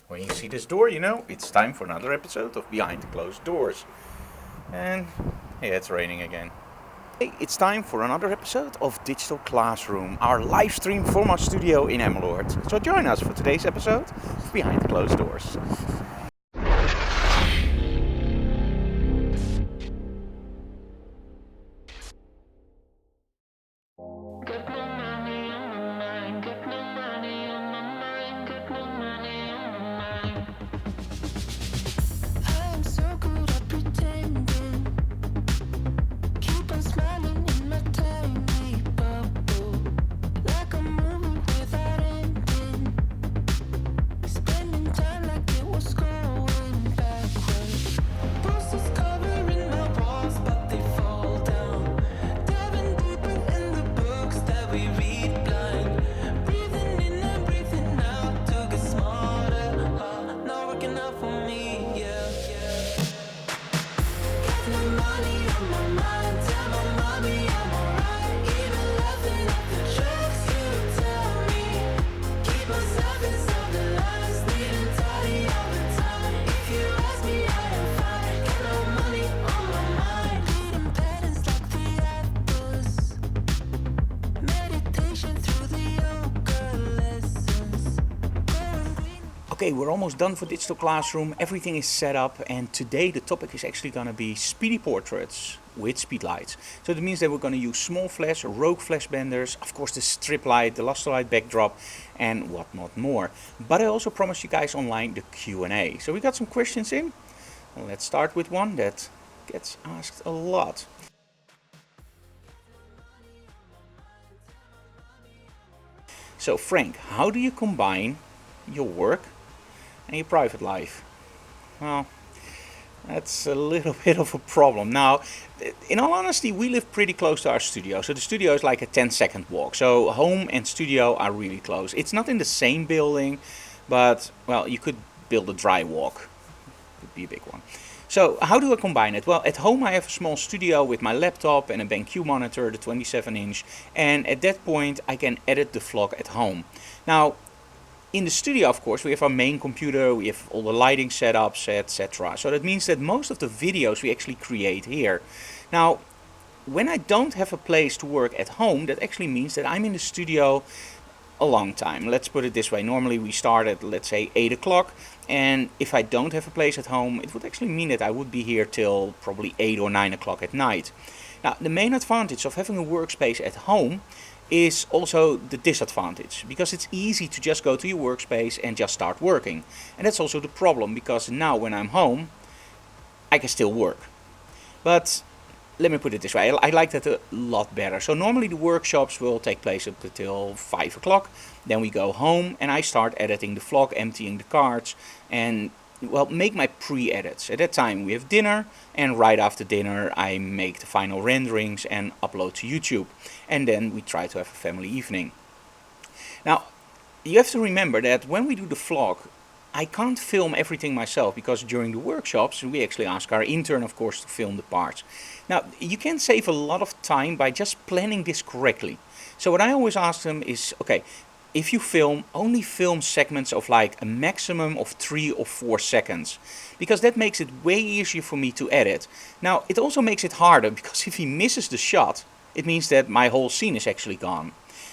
When you see this door, you know it's time for another episode of Behind the Closed Doors. And yeah, it's raining again. Hey, it's time for another episode of Digital Classroom, our live stream from our studio in Emmeloord. So join us for today's episode of Behind the Closed Doors. Okay, we're almost done for Digital Classroom. Everything is set up, and today the topic is actually going to be speedy portraits with speed lights. So that means that we're going to use small flash, rogue flash benders, of course the strip light, the luster light backdrop, and whatnot more. But I also promised you guys online the Q&A. So we got some questions in. Let's start with one that gets asked a lot. So Frank, how do you combine your work and your private life? Well, that's a little bit of a problem. Now, in all honesty, we live pretty close to our studio. So the studio is like a 10-second walk. So home and studio are really close. It's not in the same building, but, well, you could build a dry walk. Could be a big one. So how do I combine it? Well, at home I have a small studio with my laptop and a BenQ monitor, the 27-inch. And at that point, I can edit the vlog at home. Now, in the studio, of course, we have our main computer, we have all the lighting setups, etc. So that means that most of the videos we actually create here. Now, when I don't have a place to work at home, that actually means that I'm in the studio a long time. Let's put it this way. Normally we start at, let's say, 8 o'clock. And if I don't have a place at home, it would actually mean that I would be here till probably 8 or 9 o'clock at night. Now, the main advantage of having a workspace at home is also the disadvantage, because it's easy to just go to your workspace and just start working. And that's also the problem, because now when I'm home, I can still work. But let me put it this way, I like that a lot better. So normally the workshops will take place up until 5 o'clock. Then we go home and I start editing the vlog, emptying the cards, and well, make my pre-edits. At that time we have dinner, and right after dinner I make the final renderings and upload to YouTube. And then we try to have a family evening. Now, you have to remember that when we do the vlog, I can't film everything myself, because during the workshops we actually ask our intern, of course, to film the parts. Now, you can save a lot of time by just planning this correctly. So what I always ask them is, okay, if you film, only film segments of like a maximum of 3 or 4 seconds. Because that makes it way easier for me to edit. Now, it also makes it harder, because if he misses the shot, it means that my whole scene is actually gone.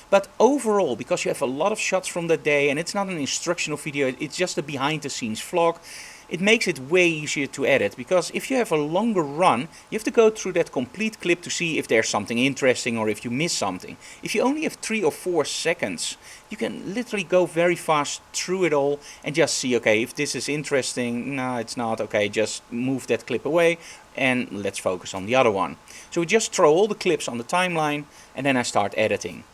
But overall, because you have a lot of shots from that day, and it's not an instructional video, it's just a behind the scenes vlog, it makes it way easier to edit. Because if you have a longer run, you have to go through that complete clip to see if there's something interesting or if you miss something. If you only have 3 or 4 seconds, you can literally go very fast through it all and just see, okay, if this is interesting, no, it's not, okay, just move that clip away and let's focus on the other one. So we just throw all the clips on the timeline and then I start editing.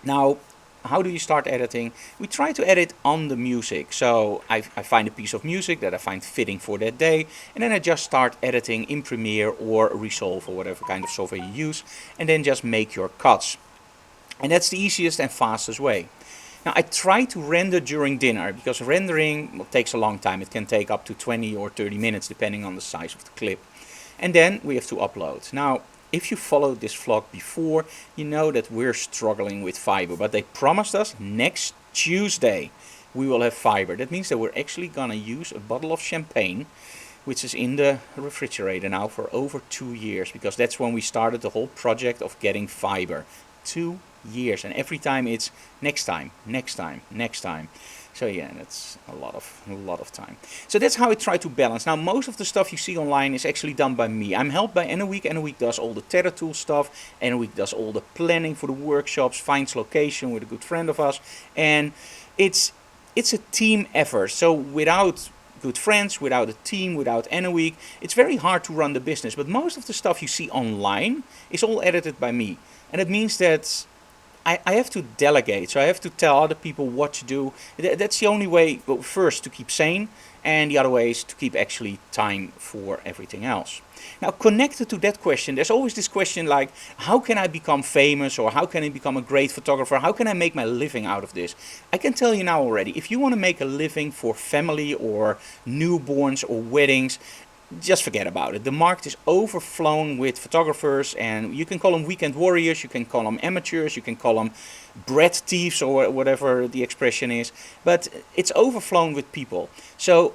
Now, how do you start editing? We try to edit on the music. So I find a piece of music that I find fitting for that day, and then I just start editing in Premiere or Resolve or whatever kind of software you use, and then just make your cuts. And that's the easiest and fastest way. Now, I try to render during dinner, because rendering takes a long time. It can take up to 20 or 30 minutes depending on the size of the clip. And then we have to upload. Now, if you followed this vlog before, you know that we're struggling with fiber, but they promised us next Tuesday we will have fiber. That means that we're actually gonna use a bottle of champagne, which is in the refrigerator now for over 2 years, because that's when we started the whole project of getting fiber. 2 years, and every time it's next time, next time, next time. So yeah, that's a lot of time. So that's how I try to balance. Now, most of the stuff you see online is actually done by me. I'm helped by Enoweek. Enoweek does all the Tether tool stuff. Enoweek does all the planning for the workshops, finds location with a good friend of us, and it's a team effort. So without good friends, without a team, without Enoweek, it's very hard to run the business. But most of the stuff you see online is all edited by me, and it means that I have to delegate, so I have to tell other people what to do. That's the only way, well, first to keep sane, and the other way is to keep actually time for everything else. Now, connected to that question, there's always this question like, how can I become famous, or how can I become a great photographer? How can I make my living out of this? I can tell you now already, if you want to make a living for family or newborns or weddings, just forget about it. The market is overflowing with photographers, and you can call them weekend warriors, you can call them amateurs, you can call them bread thieves, or whatever the expression is, but it's overflowing with people. So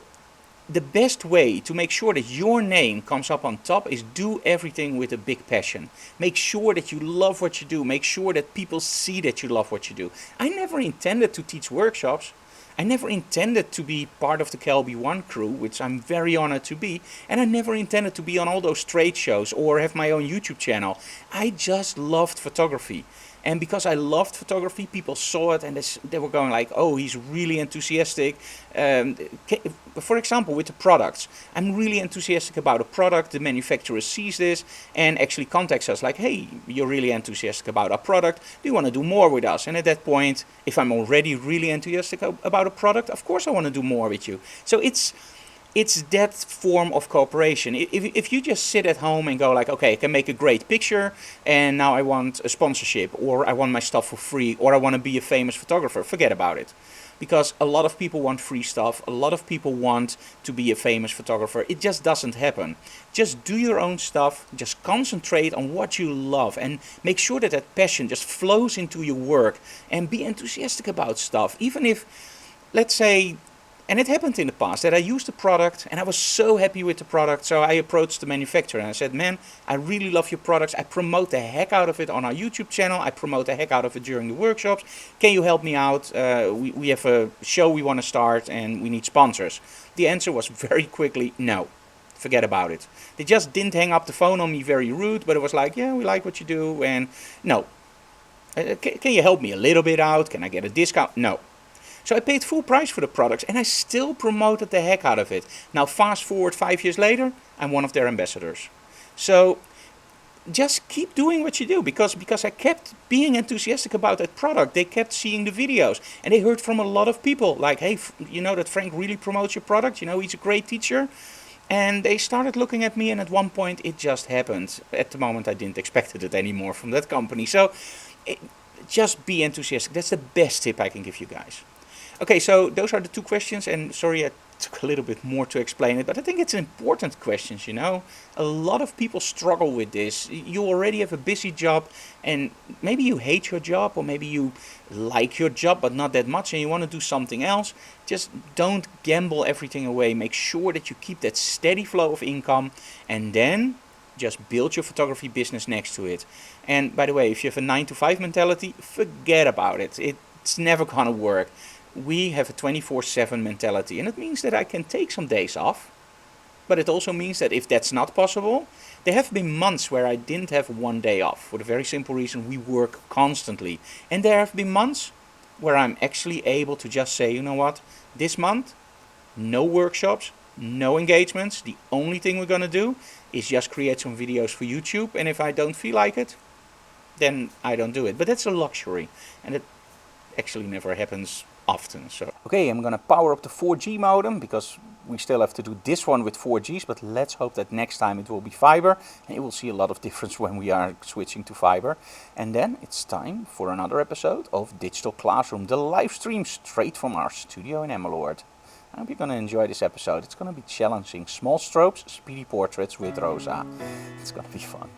the best way to make sure that your name comes up on top is do everything with a big passion. Make sure that you love what you do. Make sure that people see that you love what you do. I never intended to teach workshops. I never intended to be part of the Kelby One crew, which I'm very honored to be, and I never intended to be on all those trade shows or have my own YouTube channel. I just loved photography. And because I loved photography, people saw it and they were going like, oh, he's really enthusiastic. For example, with the products, I'm really enthusiastic about a product. The manufacturer sees this and actually contacts us like, hey, you're really enthusiastic about our product. Do you want to do more with us? And at that point, if I'm already really enthusiastic about a product, of course I want to do more with you. So it's that form of cooperation. If you just sit at home and go like, okay, I can make a great picture and now I want a sponsorship, or I want my stuff for free, or I want to be a famous photographer, forget about it. Because a lot of people want free stuff, a lot of people want to be a famous photographer. It just doesn't happen. Just do your own stuff, just concentrate on what you love, and make sure that that passion just flows into your work, and be enthusiastic about stuff. Even if, let's say, and it happened in the past that I used the product and I was so happy with the product, so I approached the manufacturer and I said, man, I really love your products. I promote the heck out of it on our YouTube channel. I promote the heck out of it during the workshops. Can you help me out? We have a show we want to start and we need sponsors. The answer was very quickly, no. Forget about it. They just didn't hang up the phone on me very rude, but it was like, yeah, we like what you do, and no. Can you help me a little bit out? Can I get a discount? No. So I paid full price for the products and I still promoted the heck out of it. Now fast forward 5 years later, I'm one of their ambassadors. So just keep doing what you do, because I kept being enthusiastic about that product. They kept seeing the videos and they heard from a lot of people like, hey, you know that Frank really promotes your product, you know, he's a great teacher. And they started looking at me, and at one point it just happened. At the moment I didn't expect it anymore from that company. So just be enthusiastic. That's the best tip I can give you guys. Okay, so those are the two questions, and sorry I took a little bit more to explain it, but I think it's important questions, you know. A lot of people struggle with this. You already have a busy job, and maybe you hate your job, or maybe you like your job, but not that much, and you want to do something else. Just don't gamble everything away. Make sure that you keep that steady flow of income, and then just build your photography business next to it. And by the way, if you have a 9-to-5 mentality, forget about it. It's never gonna work. We have a 24/7 mentality, and it means that I can take some days off, but it also means that if that's not possible, there have been months where I didn't have one day off, for the very simple reason we work constantly. And there have been months where I'm actually able to just say, you know what, this month, no workshops, no engagements. The only thing we're gonna do is just create some videos for YouTube, and if I don't feel like it, then I don't do it. But that's a luxury, and it actually never happens often. So okay, I'm gonna power up the 4G modem, because we still have to do this one with 4Gs, but let's hope that next time it will be fiber, and you will see a lot of difference when we are switching to fiber. And then it's time for another episode of Digital Classroom, the live stream straight from our studio in Emmeloord. I hope you're gonna enjoy this episode. It's gonna be challenging. Small strobes, speedy portraits with Rosa. It's gonna be fun.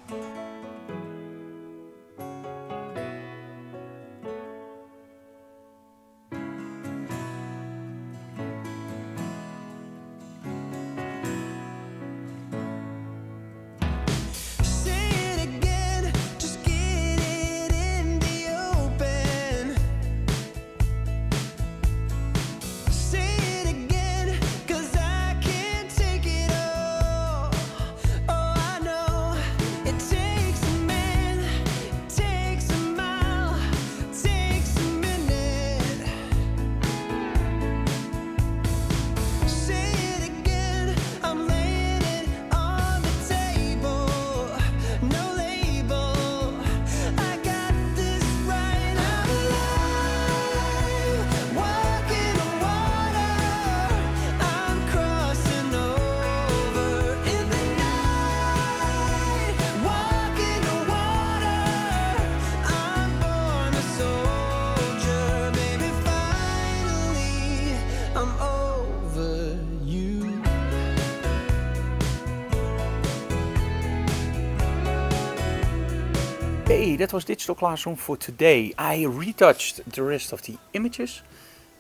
Hey, that was Digital Classroom for today. I retouched the rest of the images.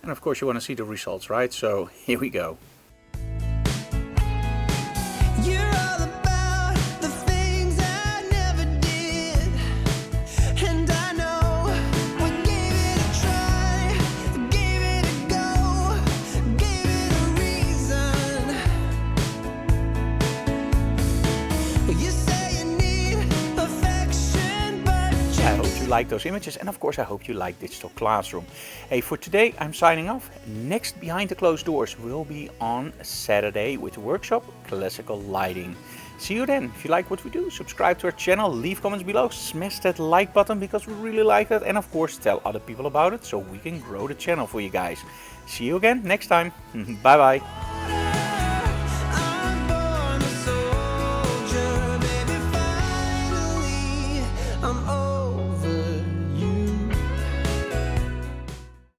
And of course you want to see the results, right? So here we go. I hope you like those images, and of course I hope you like Digital Classroom. Hey, for today I'm signing off. Next Behind the Closed Doors will be on Saturday with the workshop Classical Lighting. See you then. If you like what we do, subscribe to our channel, leave comments below, smash that like button because we really like that, and of course tell other people about it so we can grow the channel for you guys. See you again next time. Bye bye.